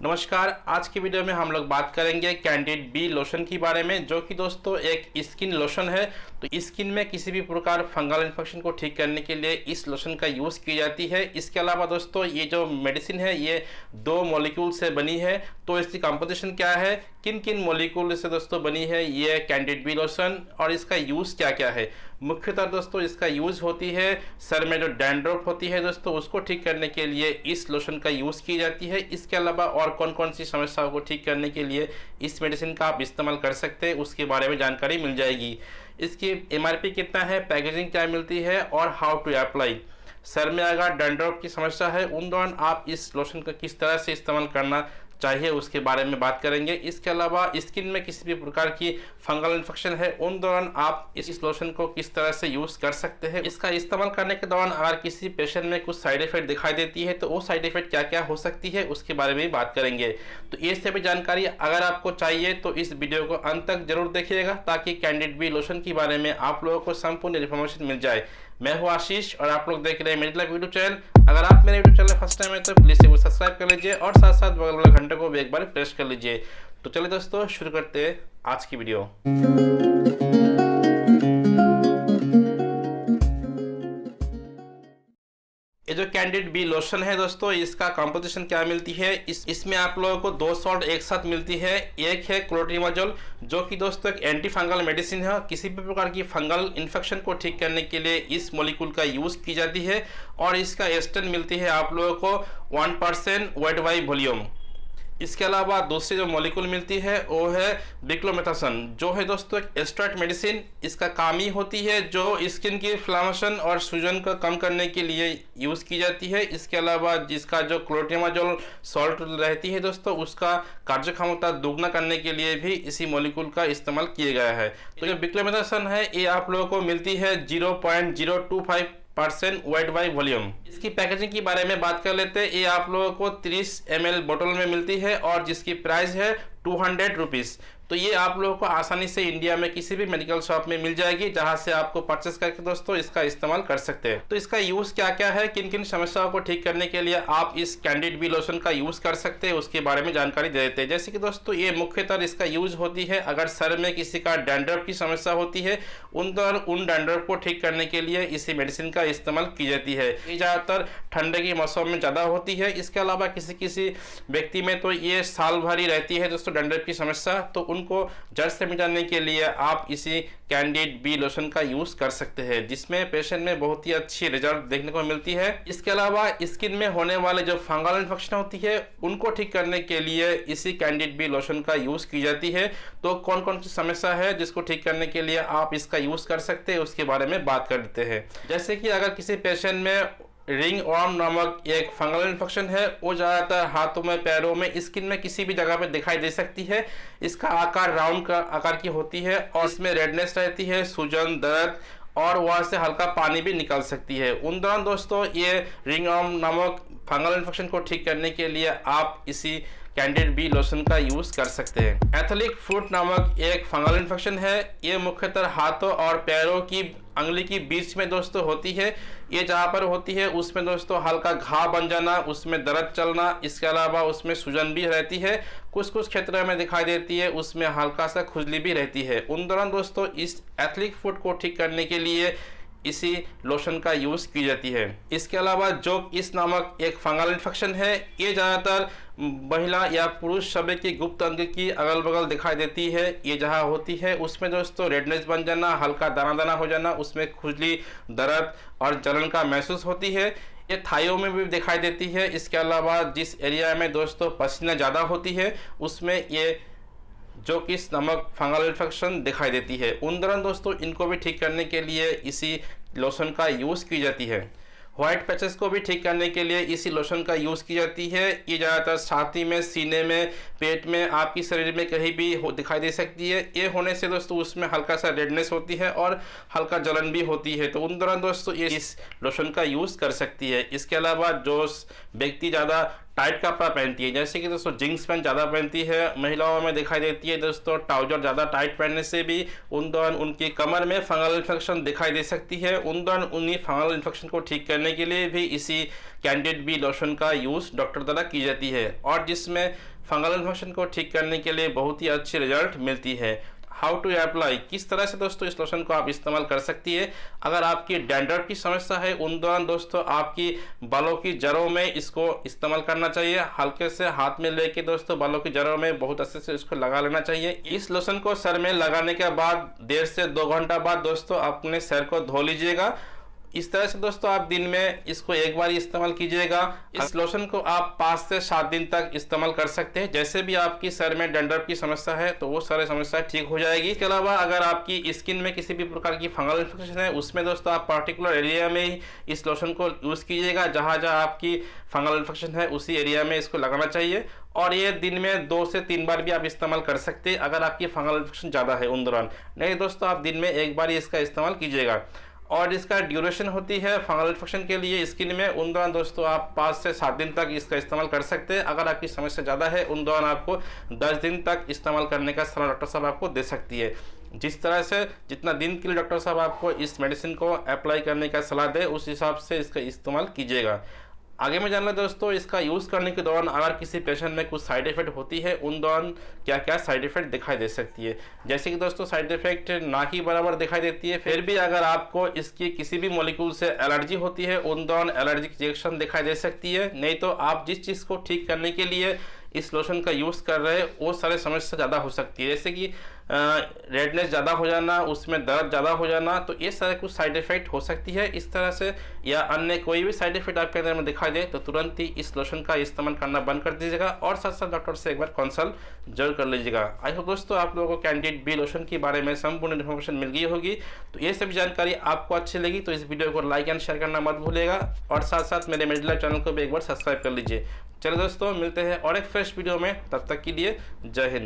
नमस्कार। आज की वीडियो में हम लोग बात करेंगे कैंडिड बी लोशन के बारे में, जो कि दोस्तों एक स्किन लोशन है। तो स्किन में किसी भी प्रकार फंगल इन्फेक्शन को ठीक करने के लिए इस लोशन का यूज़ की जाती है। इसके अलावा दोस्तों ये जो मेडिसिन है ये 2 मॉलिक्यूल से बनी है। तो इसकी कंपोजिशन क्या है, किन किन मॉलिक्यूल से दोस्तों बनी है ये कैंडिड बी लोशन, और इसका यूज़ क्या क्या है। मुख्यतः दोस्तों इसका यूज़ होती है सर में जो डैंड्रफ होती है दोस्तों उसको ठीक करने के लिए इस लोशन का यूज़ की जाती है। इसके अलावा और कौन कौन सी समस्याओं को ठीक करने के लिए इस मेडिसिन का आप इस्तेमाल कर सकते हैं उसके बारे में जानकारी मिल जाएगी। इसकी एमआरपी कितना है, पैकेजिंग क्या मिलती है और हाउ टू अप्लाई। सर में अगर डैंड्रफ की समस्या है उन दौरान आप इस लोशन का किस तरह से इस्तेमाल करना चाहिए उसके बारे में बात करेंगे। इसके अलावा स्किन में किसी भी प्रकार की फंगल इन्फेक्शन है उन दौरान आप इस लोशन को किस तरह से यूज़ कर सकते हैं। इसका इस्तेमाल करने के दौरान अगर किसी पेशेंट में कुछ साइड इफेक्ट दिखाई देती है तो वो साइड इफेक्ट क्या क्या हो सकती है उसके बारे में बात करेंगे। तो ये सभी जानकारी अगर आपको चाहिए तो इस वीडियो को अंत तक जरूर देखिएगा, ताकि कैंडिड बी लोशन के बारे में आप लोगों को संपूर्ण इन्फॉर्मेशन मिल जाए। मैं हूं आशीष और आप लोग देख रहे हैं मेडिलाइफ यूट्यूब चैनल। अगर आप मेरे यूट्यूब चैनल फर्स्ट टाइम है तो प्लीज इसे सब्सक्राइब कर लीजिए और साथ साथ बगल वाले घंटे को भी एक बार प्रेस कर लीजिए। तो चलिए दोस्तों शुरू करते हैं आज की वीडियो। ये जो कैंडिड बी लोशन है दोस्तों इसका कंपोजिशन क्या मिलती है, इसमें आप लोगों को 2 सॉल्ट एक साथ मिलती है। एक है क्लोट्रिमाजोल जो कि दोस्तों एक एंटी फंगल मेडिसिन है। किसी भी प्रकार की फंगल इन्फेक्शन को ठीक करने के लिए इस मॉलिक्यूल का यूज की जाती है। और इसका एस्टेन मिलती है आप लोगों को 1% वेट बाई वॉल्यूम। इसके अलावा दूसरी जो मॉलिक्यूल मिलती है वो है डिक्लोमेथासन, जो है दोस्तों एक एस्ट्रेट मेडिसिन। इसका काम ही होती है जो स्किन की इन्फ्लेमेशन और सूजन को कम करने के लिए यूज़ की जाती है। इसके अलावा जिसका जो क्लोट्रिमाजोल सॉल्ट रहती है दोस्तों उसका कार्यक्षमता दोगुना करने के लिए भी इसी मॉलिक्यूल का इस्तेमाल किया गया है। तो जो डिक्लोमेथासन है ये आप लोगों को मिलती है 0.025% वेट बाई वॉल्यूम। इसकी पैकेजिंग के बारे में बात कर लेते हैं। ये आप लोगों को 30 ml बोतल में मिलती है और जिसकी प्राइस है 200 रुपीज़। तो ये आप लोगों को आसानी से इंडिया में किसी भी मेडिकल शॉप में मिल जाएगी, जहां से आपको परचेस करके दोस्तों इसका इस्तेमाल कर सकते हैं। तो इसका यूज़ क्या क्या है, किन किन समस्याओं को ठीक करने के लिए आप इस कैंडिड बी लोशन का यूज़ कर सकते हैं उसके बारे में जानकारी दे देते हैं। जैसे कि दोस्तों ये मुख्यतः इसका यूज़ होती है अगर सर में किसी का डैंड्रफ की समस्या होती है उन डैंड्रफ को ठीक करने के लिए इसी मेडिसिन का इस्तेमाल की जाती है। ये ज़्यादातर ठंडे के मौसम में ज़्यादा होती है। इसके अलावा किसी व्यक्ति में तो ये साल भर ही रहती है दोस्तों डैंड्रफ की समस्या, तो उनको जड़ से मिटाने के लिए आप इसी कैंडिड बी लोशन का यूज कर सकते हैं, जिसमें पेशेंट में बहुत ही अच्छी रिजल्ट देखने को मिलती है। इसके अलावा स्किन में होने वाले जो फंगल इन्फेक्शन होती है उनको ठीक करने के लिए इसी कैंडिड बी लोशन का यूज की जाती है। तो कौन कौन सी समस्या है जिसको ठीक करने के लिए आप इसका यूज कर सकते हैं उसके बारे में बात करते हैं। जैसे कि अगर किसी पेशेंट में रिंग वर्म नामक एक फंगल इन्फेक्शन है, वो ज़्यादातर हाथों में, पैरों में, स्किन में किसी भी जगह पे दिखाई दे सकती है। इसका आकार राउंड का आकार की होती है और इसमें रेडनेस रहती है, सूजन, दर्द और वहाँ से हल्का पानी भी निकल सकती है। उन दौरान दोस्तों ये रिंग वर्म नामक फंगल इन्फेक्शन को ठीक करने के लिए आप इसी कैंडिड बी लोशन का यूज कर सकते हैं। एथलिक फुट नामक एक फंगल इन्फेक्शन है। ये मुख्यतः हाथों और पैरों की अंगुली की बीच में दोस्तों होती है। ये जहाँ पर होती है उसमें दोस्तों हल्का घाव बन जाना, उसमें दर्द चलना, इसके अलावा उसमें सूजन भी रहती है। कुछ क्षेत्रों में दिखाई देती है, उसमें हल्का सा खुजली भी रहती है। उन दौरान दोस्तों इस एथलिक फुट को ठीक करने के लिए इसी लोशन का यूज़ की जाती है। इसके अलावा जो इस नामक एक फंगल इन्फेक्शन है ये ज़्यादातर महिला या पुरुष सभी की गुप्त अंग की अगल बगल दिखाई देती है। ये जहाँ होती है उसमें दोस्तों रेडनेस बन जाना, हल्का दाना दाना हो जाना, उसमें खुजली, दर्द और जलन का महसूस होती है। ये थाइयों में भी दिखाई देती है। इसके अलावा जिस एरिया में दोस्तों पसीना ज़्यादा होती है उसमें ये जो कि नमक फंगल इन्फेक्शन दिखाई देती है। उन दौरान दोस्तों इनको भी ठीक करने के लिए इसी लोशन का यूज़ की जाती है। व्हाइट पैचेस को भी ठीक करने के लिए इसी लोशन का यूज़ की जाती है। ये ज़्यादातर छाती में, सीने में, पेट में, आपकी शरीर में कहीं भी दिखाई दे सकती है। ये होने से दोस्तों उसमें हल्का सा रेडनेस होती है और हल्का जलन भी होती है। तो उन दौरान दोस्तों ये इस लोशन का यूज़ कर सकती है। इसके अलावा जो व्यक्ति ज़्यादा टाइट कपड़ा पहनती है, जैसे कि दोस्तों जींस पैंट ज़्यादा पहनती है, महिलाओं में दिखाई देती है दोस्तों ट्राउजर ज़्यादा टाइट पहनने से भी उन दौरान उनकी कमर में फंगल इन्फेक्शन दिखाई दे सकती है। उन दौरान उन्हीं फंगल इन्फेक्शन को ठीक करने के लिए भी इसी कैंडिड बी लोशन का यूज़ डॉक्टर द्वारा की जाती है, और जिसमें फंगल इन्फेक्शन को ठीक करने के लिए बहुत ही अच्छी रिजल्ट मिलती है। हाउ टू अप्लाई, किस तरह से दोस्तों इस लोशन को आप इस्तेमाल कर सकती है। अगर आपकी डैंड्रफ की समस्या है उन दौरान दोस्तों आपकी बालों की जड़ों में इसको इस्तेमाल करना चाहिए। हल्के से हाथ में लेके दोस्तों बालों की जड़ों में बहुत अच्छे से इसको लगा लेना चाहिए। इस लोशन को सर में लगाने के बाद 1.5 से 2 घंटा बाद दोस्तों अपने सर को धो लीजिएगा। इस तरह से दोस्तों आप दिन में इसको एक बार इस्तेमाल कीजिएगा। इस लोशन को आप 5 से 7 दिन तक इस्तेमाल कर सकते हैं। जैसे भी आपकी सर में डैंड्रफ की समस्या है तो वो सारी समस्या ठीक हो जाएगी। इसके अलावा अगर आपकी स्किन में किसी भी प्रकार की फंगल इन्फेक्शन है उसमें दोस्तों आप पर्टिकुलर एरिया में ही इस लोशन को यूज़ कीजिएगा। जहाँ जहाँ आपकी फंगल इन्फेक्शन है उसी एरिया में इसको लगाना चाहिए, और ये दिन में 2 से 3 बार भी आप इस्तेमाल कर सकते हैं अगर आपकी फंगल इन्फेक्शन ज़्यादा है उन दौरान। नहीं दोस्तों आप दिन में एक बार ही इसका इस्तेमाल कीजिएगा। और इसका ड्यूरेशन होती है फंगल इन्फेक्शन के लिए स्किन में, उन दौरान दोस्तों आप 5 से 7 दिन तक इसका इस्तेमाल कर सकते हैं। अगर आपकी समस्या ज़्यादा है उन दौरान आपको 10 दिन तक इस्तेमाल करने का सलाह डॉक्टर साहब आपको दे सकती है। जिस तरह से जितना दिन के लिए डॉक्टर साहब आपको इस मेडिसिन को अप्लाई करने का सलाह दे उस हिसाब से इसका इस्तेमाल कीजिएगा। आगे में जानना दोस्तों इसका यूज़ करने के दौरान अगर किसी पेशेंट में कुछ साइड इफेक्ट होती है उन दौरान क्या क्या साइड इफेक्ट दिखाई दे सकती है। जैसे कि दोस्तों साइड इफेक्ट ना ही बराबर दिखाई देती है, फिर भी अगर आपको इसकी किसी भी मॉलिक्यूल से एलर्जी होती है उन दौरान एलर्जिक रिएक्शन दिखाई दे सकती है। नहीं तो आप जिस चीज़ को ठीक करने के लिए इस लोशन का यूज़ कर रहे हैं वो सारे समस्या ज़्यादा हो सकती है, जैसे कि रेडनेस ज़्यादा हो जाना, उसमें दर्द ज़्यादा हो जाना, तो ये सारे कुछ साइड इफ़ेक्ट हो सकती है इस तरह से। या अन्य कोई भी साइड इफ़ेक्ट आपके अंदर में दिखाई दे तो तुरंत ही इस लोशन का इस्तेमाल करना बंद कर दीजिएगा, और साथ साथ डॉक्टर से एक बार कंसल्ट जरूर कर लीजिएगा। आई होप दोस्तों आप लोगों को कैंडिड बी लोशन के बारे में संपूर्ण इन्फॉर्मेशन मिल गई होगी। तो ये सभी जानकारी आपको अच्छी लगी तो इस वीडियो को लाइक एंड शेयर करना मत भूलिएगा, और साथ साथ मेरे मेडिलाइफ चैनल को भी एक बार सब्सक्राइब कर लीजिए। चलो दोस्तों मिलते हैं और एक फ्रेश वीडियो में, तब तक के लिए जय हिंद।